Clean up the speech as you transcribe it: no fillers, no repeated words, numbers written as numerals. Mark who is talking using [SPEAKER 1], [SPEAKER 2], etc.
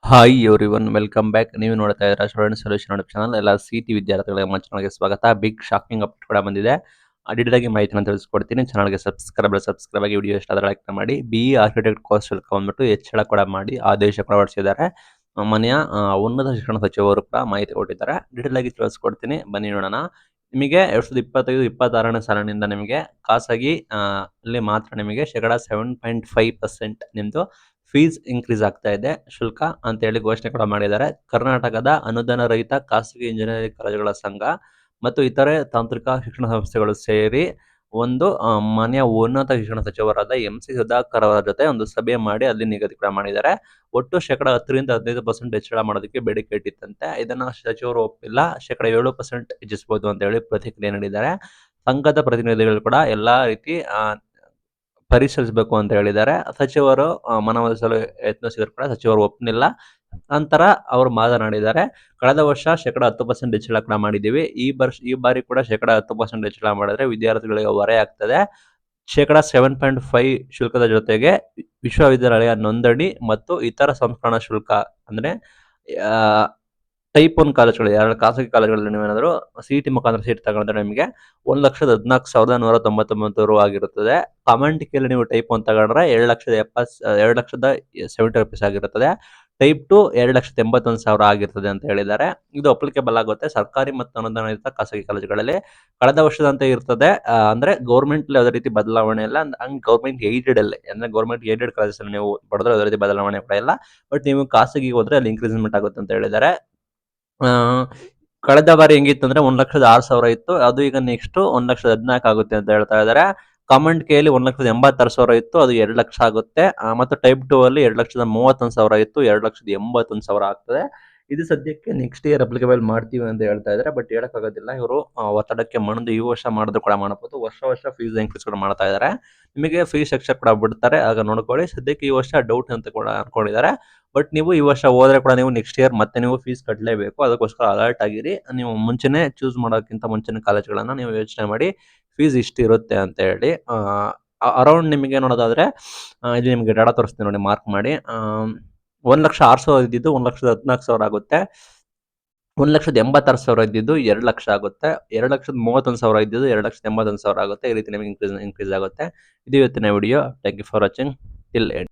[SPEAKER 1] Hi everyone welcome back. ನೀವು ನೋಡ್ತಾ ಇದ್ದೀರಾ ಸ್ಟೂಡೆಂಟ್ ಸೊಲ್ಯೂಷನ್ ಯೂಟ್ಯೂಬ್ ಚಾನಲ್. ಎಲ್ಲ ಸಿಟಿ ವಿದ್ಯಾರ್ಥಿಗಳಿಗೆ ನಮ್ಮ ಚಾನಲ್ಗೆ ಸ್ವಾಗತ. ಬಿಗ್ ಶಾಕಿಂಗ್ ಅಪ್ಡೇಟ್ ಕೂಡ ಬಂದಿದೆ. ಡೀಟೇಲ್ ಆಗಿ ಮಾಹಿತಿನ ತಿಳಿಸ್ಕೊಡ್ತೀನಿ. ಚಾನಲ್ಗೆ ಸಬ್ಸ್ಕ್ರೈಬ್ ಆಗಿ ವಿಡಿಯೋ ಇಷ್ಟ ಆದರೆ ಲೈಕ್ ಮಾಡಿ. ಆರ್ಕಿಟೆಕ್ಟ್ ಕೋರ್ಸ್ ಶುಲ್ಕ ಬಂದ್ಬಿಟ್ಟು ಹೆಚ್ಚಳ ಕೂಡ ಮಾಡಿ ಆದೇಶ ಕೂಡ ಹೊರಡಿಸಿದ್ದಾರೆ. ಮನೆಯ ಉನ್ನತ ಶಿಕ್ಷಣ ಸಚಿವರು ಕೂಡ ಮಾಹಿತಿ ಕೊಟ್ಟಿದ್ದಾರೆ. ಡೀಟೇಲ್ ಆಗಿ ತಿಳಿಸ್ಕೊಡ್ತೀನಿ, ಬನ್ನಿ ನೋಡೋಣ. ನಿಮಗೆ 2025-26ನೇ ಸಾಲಿನಿಂದ ನಿಮಗೆ ಖಾಸಗಿ ಅಲ್ಲಿ ಮಾತ್ರ ನಿಮಗೆ ಶೇಕಡ 7.5% ನಿಮ್ಮದು ಫೀಸ್ ಇನ್ಕ್ರೀಸ್ ಆಗ್ತಾ ಇದೆ, ಶುಲ್ಕ ಅಂತ ಹೇಳಿ ಘೋಷಣೆ ಕೂಡ ಮಾಡಿದ್ದಾರೆ. ಕರ್ನಾಟಕದ ಅನುದಾನ ರಹಿತ ಖಾಸಗಿ ಇಂಜಿನಿಯರಿಂಗ್ ಕಾಲೇಜುಗಳ ಸಂಘ ಮತ್ತು ಇತರೆ ತಾಂತ್ರಿಕ ಶಿಕ್ಷಣ ಸಂಸ್ಥೆಗಳು ಸೇರಿ ಒಂದು ಮಾನ್ಯ ಉನ್ನತ ಶಿಕ್ಷಣ ಸಚಿವರಾದ MC ಸುಧಾಕರ್ ಅವರ ಜೊತೆ ಒಂದು ಸಭೆ ಮಾಡಿ ಅಲ್ಲಿ ನಿಗದಿ ಕೂಡ ಮಾಡಿದ್ದಾರೆ. ಒಟ್ಟು ಶೇಕಡ 10-15% ಹೆಚ್ಚಳ ಮಾಡೋದಕ್ಕೆ ಬೇಡಿಕೆ ಇಟ್ಟಿತ್ತಂತೆ. ಇದನ್ನ ಸಚಿವರು ಒಪ್ಪಿಲ್ಲ. ಶೇಕಡ 7% ಹೆಚ್ಚಿಸಬಹುದು ಅಂತ ಹೇಳಿ ಪ್ರತಿಕ್ರಿಯೆ ನೀಡಿದ್ದಾರೆ. ಸಂಘದ ಪ್ರತಿನಿಧಿಗಳು ಕೂಡ ಎಲ್ಲಾ ರೀತಿ ಪರಿಶೀಲಿಸಬೇಕು ಅಂತ ಹೇಳಿದ್ದಾರೆ. ಸಚಿವರು ಮನವೊಲಿಸಲು ಯತ್ನಿಸಿದ್ರು ಕೂಡ ಸಚಿವರು ಒಪ್ಪಲಿಲ್ಲ. ನಂತರ ಅವರು ಮಾತನಾಡಿದ್ದಾರೆ, ಕಳೆದ ವರ್ಷ ಶೇಕಡ 10% ಹೆಚ್ಚಳ ಕೂಡ ಮಾಡಿದ್ದೀವಿ. ಈ ಬಾರಿ ಕೂಡ ಶೇಕಡ 10% ಹೆಚ್ಚಳ ಮಾಡಿದ್ರೆ ವಿದ್ಯಾರ್ಥಿಗಳಿಗೆ ಹೊರೆ ಆಗ್ತದೆ. ಶೇಕಡ 7.5 ಶುಲ್ಕದ ಜೊತೆಗೆ ವಿಶ್ವವಿದ್ಯಾಲಯ ನೋಂದಣಿ ಮತ್ತು ಇತರ ಸಂಸ್ಕರಣಾ ಶುಲ್ಕ ಅಂದ್ರೆ ಟೈಪ್ 1 ಕಾಲೇಜುಗಳು, ಎರಡು ಖಾಸಗಿ ಕಾಲೇಜುಗಳಲ್ಲಿ ನೀವೇನಾದರೂ CET ಮುಖಾಂತರ ಸೀಟ್ ತಗೊಂಡ್ರೆ ನಿಮಗೆ 1,14,199 ರು ಆಗಿರುತ್ತದೆ. ಕಾಮನ್ ಟಿಕೆಯಲ್ಲಿ ನೀವು ಟೈಪ್ 1 ತಗೊಂಡ್ರೆ 2,70,000 ರೂಪೀಸ್ ಆಗಿರುತ್ತದೆ. ಟೈಪ್ 2 2,81,000 ಆಗಿರ್ತದೆ ಅಂತ ಹೇಳಿದ್ದಾರೆ. ಇದು ಅಪ್ಲಿಕೇಬಲ್ ಆಗುತ್ತೆ ಸರ್ಕಾರಿ ಮತ್ತು ಅನುದಾನಿತ ಖಾಸಗಿ ಕಾಲೇಜುಗಳಲ್ಲಿ. ಕಳೆದ ವರ್ಷದಂತೆ ಇರ್ತದೆ. ಅಂದ್ರೆ ಗೌರ್ಮೆಂಟ್ ಯಾವುದೇ ರೀತಿ ಬದಲಾವಣೆ ಇಲ್ಲ. ಹಂಗೆ ಗೌರ್ಮೆಂಟ್ ಏಡೆಡ್ ಅಲ್ಲಿ ಅಂದ್ರೆ ಗೌರ್ಮೆಂಟ್ ಏಡೆಡ್ ಕಾಲೇಜಸ್ ಅಲ್ಲಿ ನೀವು ಪಡೆದ್ರೆ ಯಾವುದೇ ರೀತಿ ಬದಲಾವಣೆ ಕೂಡ ಇಲ್ಲ. ಬಟ್ ನೀವು ಖಾಸಗಿಗೆ ಹೋದ್ರೆ ಅಲ್ಲಿ ಇನ್ಕ್ರೀಸ್ಮೆಂಟ್ ಆಗುತ್ತೆ ಅಂತ ಹೇಳಿದ್ದಾರೆ. ಕಳೆದ ಬಾರಿ ಹೆಂಗಿತ್ತು ಅಂದ್ರೆ 1,06,000 ಇತ್ತು. ಅದು ಈಗ ನೆಕ್ಸ್ಟ್ 1,14,000 ಆಗುತ್ತೆ ಅಂತ ಹೇಳ್ತಾ ಇದ್ದಾರೆ. ಕಾಮನ್ ಕೆಯಲ್ಲಿ 1,86,000 ಇತ್ತು, ಅದು 2 ಲಕ್ಷ ಆಗುತ್ತೆ. ಮತ್ತು ಟೈಪ್ 2 ಅಲ್ಲಿ 2,31,000 ಇತ್ತು, 2,81,000 ಆಗ್ತದೆ. ಇದು ಸದ್ಯಕ್ಕೆ ನೆಕ್ಸ್ಟ್ ಇಯರ್ ಅಪ್ಲಿಕೇಬಲ್ ಮಾಡ್ತೀವಿ ಅಂತ ಹೇಳ್ತಾ ಇದ್ದಾರೆ. ಬಟ್ ಹೇಳಕ್ಕಾಗೋದಿಲ್ಲ, ಇವರು ಒತ್ತಡಕ್ಕೆ ಮಣಿದು ಈ ವರ್ಷ ಮಾಡಿದ್ರು ಕೂಡ ಮಾಡಬಹುದು. ವರ್ಷ ಫೀಸ್ ಇನ್ಕ್ರೀಸ್ ಕೂಡ ಮಾಡ್ತಾ ಇದ್ದಾರೆ. ನಿಮಗೆ ಫೀಸ್ ಸ್ಟ್ರಕ್ಚರ್ ಕೂಡ ಬಿಡ್ತಾರೆ, ಆಗ ನೋಡ್ಕೊಳ್ಳಿ. ಸದ್ಯಕ್ಕೆ ಈ ವರ್ಷ ಡೌಟ್ ಅಂತ ಕೂಡ ಅನ್ಕೊಂಡಿದ್ದಾರೆ. ಬಟ್ ನೀವು ಈ ವರ್ಷ ಹೋದ್ರೆ ಕೂಡ ನೀವು ನೆಕ್ಸ್ಟ್ ಇಯರ್ ಮತ್ತೆ ನೀವು ಫೀಸ್ ಕಟ್ಟಲೇಬೇಕು. ಅದಕ್ಕೋಸ್ಕರ ಅಲರ್ಟ್ ಆಗಿರಿ. ನೀವು ಮುಂಚೆನೆ ಚೂಸ್ ಮಾಡೋಕ್ಕಿಂತ ಮುಂಚೆನೆ ಕಾಲೇಜ್ಗಳನ್ನ ನೀವು ಯೋಚನೆ ಮಾಡಿ, ಫೀಸ್ ಇಷ್ಟಿರುತ್ತೆ ಅಂತ ಹೇಳಿ. ಅರೌಂಡ್ ನಿಮಗೆ ನೋಡೋದಾದ್ರೆ ಇಲ್ಲಿ ನಿಮಗೆ ಡಾಟಾ ತೋರಿಸ್ತೀನಿ ನೋಡಿ, ಮಾರ್ಕ್ ಮಾಡಿ. 1,06,000 ಇದ್ದಿದ್ದು 1,14,000 ಆಗುತ್ತೆ. 1,86,000 ಇದ್ದಿದ್ದು 2 ಲಕ್ಷ ಆಗುತ್ತೆ. 2,31,000 ಇದ್ದಿದ್ದು 2,81,000 ಆಗುತ್ತೆ. ಈ ರೀತಿ ನಿಮಗೆ ಇನ್ಕ್ರೀಸ್ ಆಗುತ್ತೆ. ಇದು ಇವತ್ತಿನ video. Thank you for watching till end.